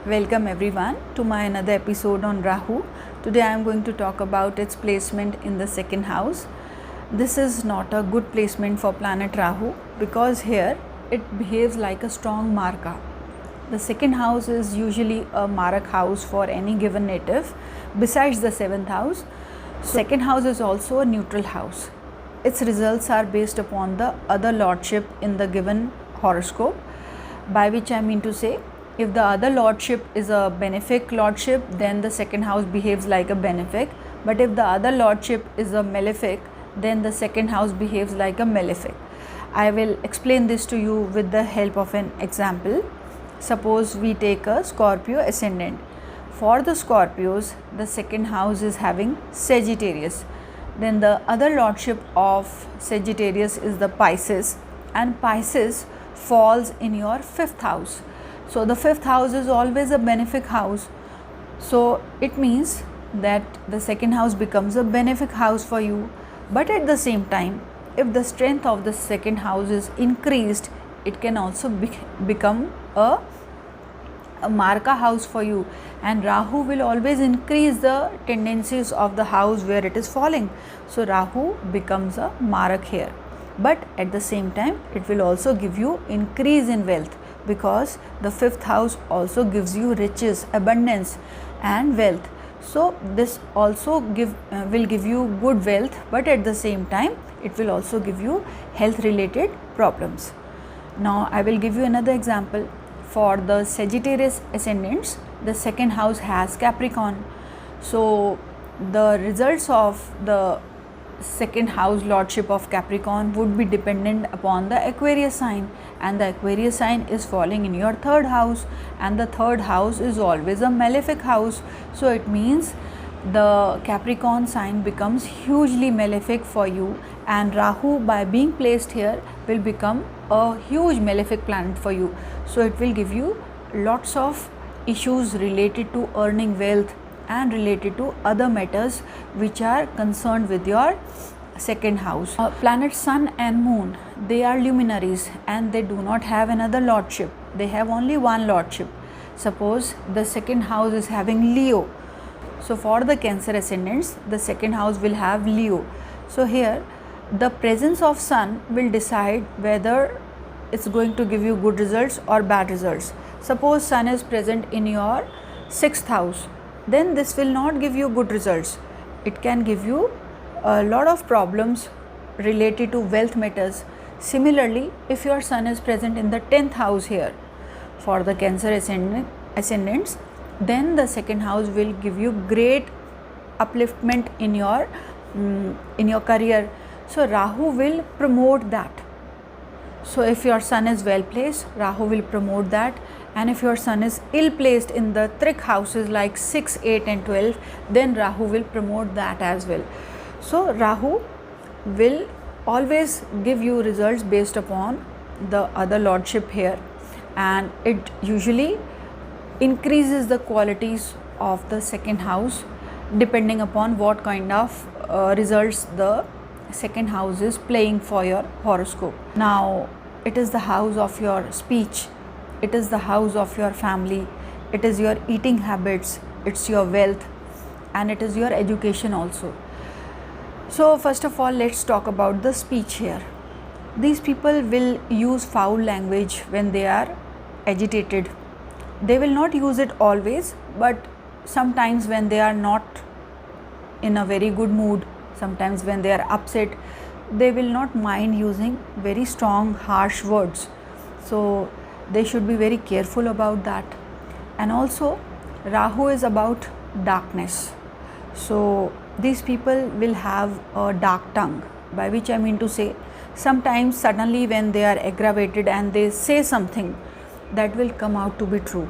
Welcome everyone to my another episode on Rahu. Today I am going to talk about its placement in the second house. This is not a good placement for planet Rahu because here it behaves like a strong marka. The second house is usually a marak house for any given native besides the seventh house. Second house is also a neutral house. Its results are based upon the other lordship in the given horoscope, by which I mean to say, if the other lordship is a benefic lordship, then the second house behaves like a benefic. But if the other lordship is a malefic, then the second house behaves like a malefic. I will explain this to you with the help of an example. Suppose we take a Scorpio ascendant. For the Scorpios, the second house is having Sagittarius. Then the other lordship of Sagittarius is the Pisces, and Pisces falls in your fifth house. So the fifth house is always a benefic house. So it means that the second house becomes a benefic house for you. But at the same time, if the strength of the second house is increased, it can also become a marka house for you, and Rahu will always increase the tendencies of the house where it is falling. So Rahu becomes a marak here. But at the same time, it will also give you increase in wealth, because the fifth house also gives you riches, abundance and wealth. So this also will give you good wealth, but at the same time it will also give you health related problems. Now I will give you another example. For the Sagittarius ascendants, the second house has Capricorn. So the results of the second house lordship of Capricorn would be dependent upon the Aquarius sign, and the Aquarius sign is falling in your third house, and the third house is always a malefic house. So it means the Capricorn sign becomes hugely malefic for you, and Rahu, by being placed here, will become a huge malefic planet for you. So it will give you lots of issues related to earning wealth and related to other matters which are concerned with your second house. Planet Sun and Moon, they are luminaries and they do not have another lordship. They have only one lordship. Suppose the second house is having Leo. So for the Cancer ascendants, the second house will have Leo. So here the presence of Sun will decide whether it's going to give you good results or bad results. Suppose Sun is present in your sixth house, then this will not give you good results. It can give you a lot of problems related to wealth matters. Similarly, if your Sun is present in the 10th house here for the Cancer ascendants, then the second house will give you great upliftment in your career. So Rahu will promote that. So if your Sun is well placed, Rahu will promote that, and if your Sun is ill placed in the trick houses like 6, 8 and 12, then Rahu will promote that as well. So Rahu will always give you results based upon the other lordship here, and it usually increases the qualities of the second house depending upon what kind of results the second house is playing for your horoscope. Now it is the house of your speech, it is the house of your family, it is your eating habits, it's your wealth, and it is your education also. So first of all, let's talk about the speech here. These people will use foul language when they are agitated. They will not use it always, but sometimes when they are not in a very good mood, sometimes when they are upset, they will not mind using very strong, harsh words. So they should be very careful about that. And also Rahu is about darkness. So these people will have a dark tongue, by which I mean to say, sometimes suddenly when they are aggravated and they say something, that will come out to be true.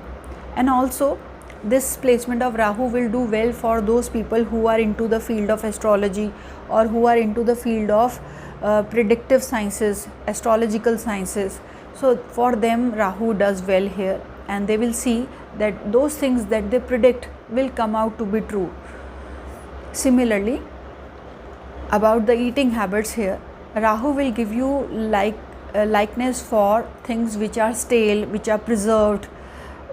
And also this placement of Rahu will do well for those people who are into the field of astrology or who are into the field of predictive sciences, astrological sciences. So for them Rahu does well here, and they will see that those things that they predict will come out to be true. Similarly, about the eating habits here, Rahu will give you likeness for things which are stale, which are preserved,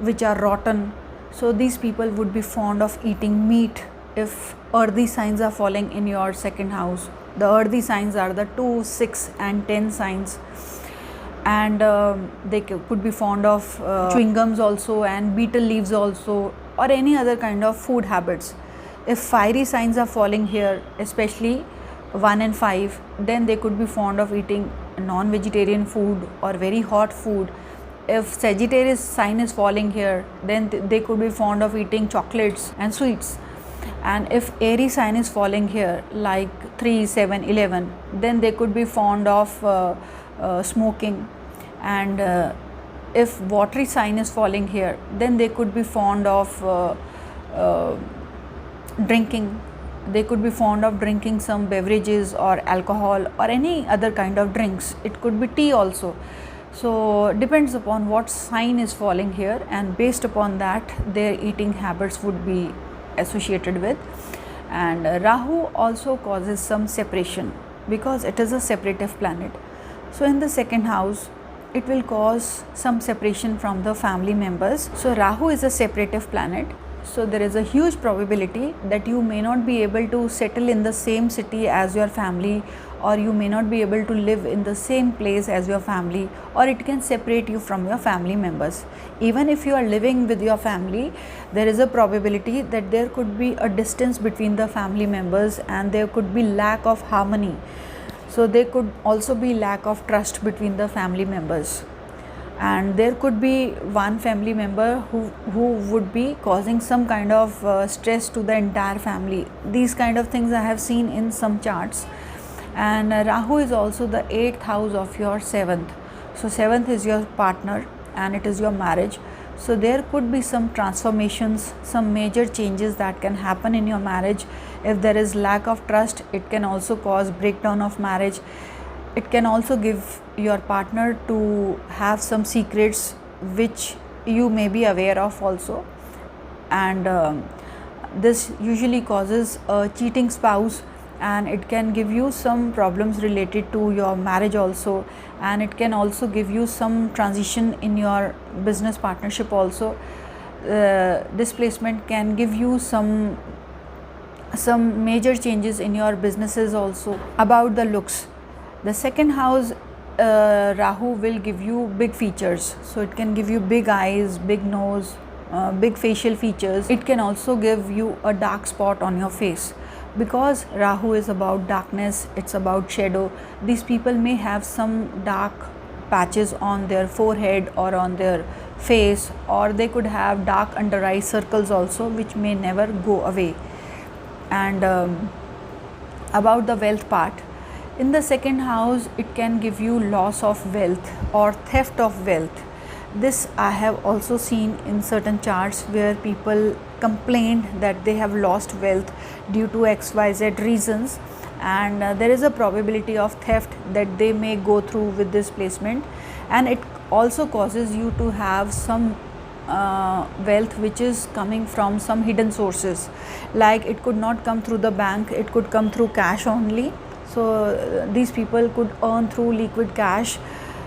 which are rotten. So these people would be fond of eating meat if earthy signs are falling in your second house. The earthy signs are the 2, 6 and 10 signs, and they could be fond of chewing gums also, and betel leaves also, or any other kind of food habits. If fiery signs are falling here, especially 1 and 5, then they could be fond of eating non-vegetarian food or very hot food. If Sagittarius sign is falling here, then they could be fond of eating chocolates and sweets. And if Aries sign is falling here, like 3, 7, 11, then they could be fond of smoking. And if watery sign is falling here, then they could be fond of drinking. They could be fond of drinking some beverages or alcohol or any other kind of drinks. It could be tea also. So depends upon what sign is falling here, and based upon that their eating habits would be associated with. And Rahu also causes some separation because it is a separative planet. So in the second house it will cause some separation from the family members. So Rahu is a separative planet. So there is a huge probability that you may not be able to settle in the same city as your family, or you may not be able to live in the same place as your family, or it can separate you from your family members. Even if you are living with your family, there is a probability that there could be a distance between the family members, and there could be lack of harmony. So there could also be lack of trust between the family members, and there could be one family member who would be causing some kind of stress to the entire family. These kind of things I have seen in some charts. And Rahu is also the 8th house of your 7th. So 7th is your partner and it is your marriage. So there could be some transformations, some major changes that can happen in your marriage. If there is lack of trust, it can also cause breakdown of marriage. It can also give your partner to have some secrets which you may be aware of also. And this usually causes a cheating spouse, and it can give you some problems related to your marriage also, and it can also give you some transition in your business partnership also. This placement can give you some major changes in your businesses also. About the looks, the second house Rahu will give you big features. So it can give you big eyes, big nose, big facial features. It can also give you a dark spot on your face, because Rahu is about darkness, it's about shadow. These people may have some dark patches on their forehead or on their face, or they could have dark under eye circles also, which may never go away. And about the wealth part, in the second house it can give you loss of wealth or theft of wealth. This I have also seen in certain charts where people complained that they have lost wealth due to XYZ reasons, and there is a probability of theft that they may go through with this placement. And it also causes you to have some wealth which is coming from some hidden sources, like it could not come through the bank, it could come through cash only. So these people could earn through liquid cash,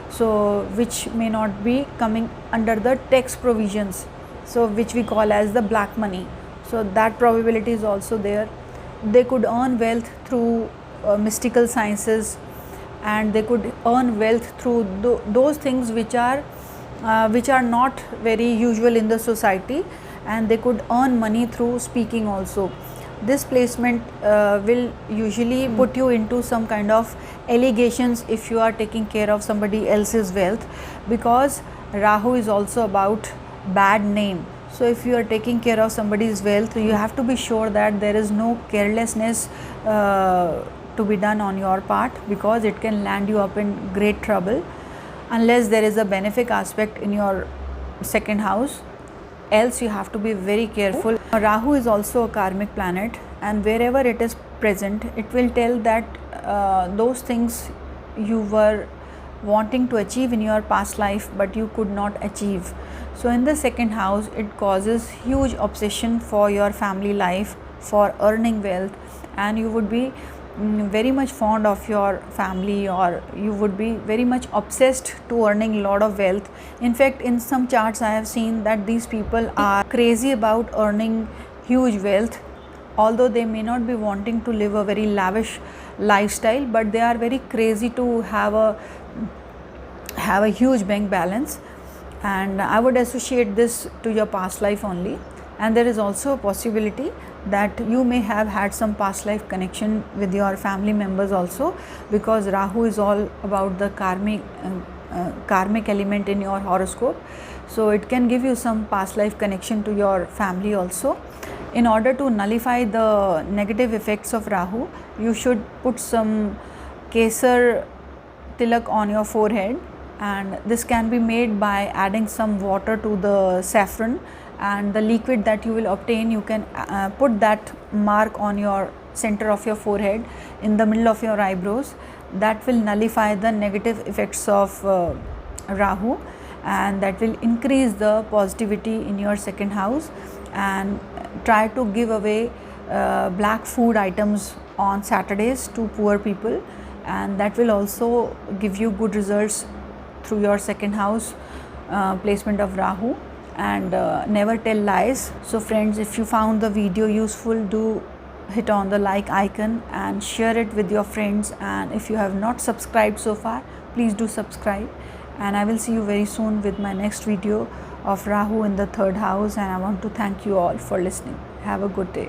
so which may not be coming under the tax provisions, so which we call as the black money. So that probability is also there. They could earn wealth through mystical sciences, and they could earn wealth through those things which are not very usual in the society, and they could earn money through speaking also. This placement will usually put you into some kind of allegations if you are taking care of somebody else's wealth, because Rahu is also about bad name. So if you are taking care of somebody's wealth, you have to be sure that there is no carelessness to be done on your part, because it can land you up in great trouble unless there is a benefic aspect in your second house. Else you have to be very careful. Rahu is also a karmic planet, and wherever it is present, it will tell that those things you were wanting to achieve in your past life but you could not achieve. So in the second house it causes huge obsession for your family life, for earning wealth, and you would be very much fond of your family, or you would be very much obsessed to earning a lot of wealth. In fact, in some charts I have seen that these people are crazy about earning huge wealth, although they may not be wanting to live a very lavish lifestyle, but they are very crazy to have a huge bank balance. And I would associate this to your past life only. And there is also a possibility that you may have had some past life connection with your family members also, because Rahu is all about the karmic element in your horoscope. So it can give you some past life connection to your family also. In order to nullify the negative effects of Rahu, you should put some Kesar tilak on your forehead, and this can be made by adding some water to the saffron, and the liquid that you will obtain, you can put that mark on your center of your forehead, in the middle of your eyebrows. That will nullify the negative effects of Rahu, and that will increase the positivity in your second house. And try to give away black food items on Saturdays to poor people, and that will also give you good results through your second house placement of Rahu. And never tell lies. So friends, if you found the video useful, do hit on the like icon and share it with your friends. And if you have not subscribed so far, please do subscribe. And I will see you very soon with my next video of Rahu in the third house. And I want to thank you all for listening. Have a good day.